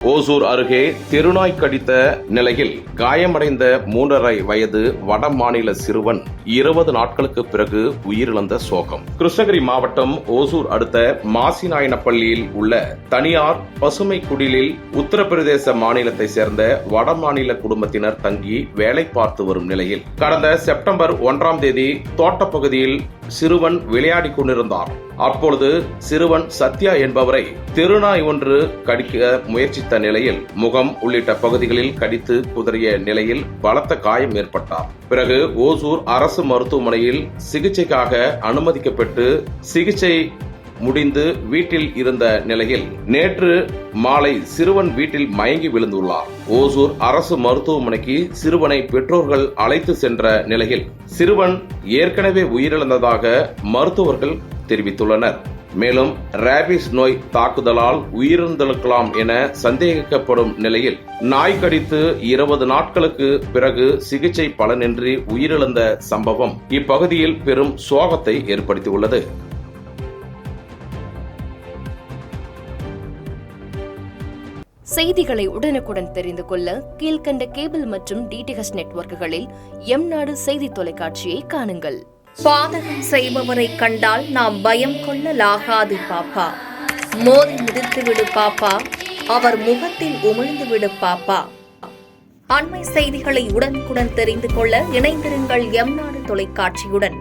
ஓசூர் அருகே தெருநாய் கடித்த நிலையில் காயமடைந்த 3.5 வயது வட மாநில சிறுவன் 20 நாட்களுக்கு பிறகு உயிரிழந்த சோகம். கிருஷ்ணகிரி மாவட்டம் ஓசூர் அடுத்த மாசிநாயனப்பள்ளியில் உள்ள தனியார் பசுமை குடிலில் உத்தரப்பிரதேச மாநிலத்தை சேர்ந்த வட மாநில குடும்பத்தினர் தங்கி வேலை பார்த்து வரும் நிலையில் கடந்த செப்டம்பர் 1ஆம் தேதி தோட்டப்பகுதியில் சிறுவன் விளையாடிக் கொண்டிருந்தார். அப்பொழுது சிறுவன் சத்யா என்பவரை தெருநாய் ஒன்று கடிக்க முயற்சித்த நிலையில் முகம் உள்ளிட்ட பகுதிகளில் கடித்து குதறிய நிலையில் பலத்த காயம் ஏற்பட்டார். பிறகு ஓசூர் அரசு மருத்துவமனையில் சிகிச்சைக்காக அனுமதிக்கப்பட்டு சிகிச்சை முடிந்து வீட்டில் இருந்த நிலையில் நேற்று மாலை சிறுவன் வீட்டில் மயங்கி விழுந்துள்ளார். ஓசூர் அரசு மருத்துவமனைக்கு சிறுவனை பெற்றோர்கள் அழைத்து சென்ற நிலையில் சிறுவன் ஏற்கனவே உயிரிழந்ததாக மருத்துவர்கள் தெரிவித்துள்ளனர். மேலும் ரேபிஸ் நோய் தாக்குதலால் உயிரிழந்திருக்கலாம் என சந்தேகிக்கப்படும் நிலையில் நாய் கடித்து 20 நாட்களுக்கு பிறகு சிகிச்சை பலனின்றி உயிரிழந்த சம்பவம் இப்பகுதியில் பெரும் சோகத்தை ஏற்படுத்தியுள்ளது. செய்திகளை உடனுக்குடன் தெரிந்து கொள்ள கீழ்கண்ட கேபிள் மற்றும் டிடிஎச் நெட்வொர்க்குகளில் எம்நாடு செய்தி தொலைக்காட்சியை காணுங்கள். பாதகம் செய்பவரை கண்டால் நாம் பயம் கொள்ளலாகாது பாப்பா. மோதி மிதித்துவிடு பாப்பா, அவர் முகத்தில் உமிழ்ந்துவிடு பாப்பா. அண்மை செய்திகளை உடனுக்குடன் தெரிந்து கொள்ள இணைந்திருங்கள் எம்நாடு தொலைக்காட்சியுடன்.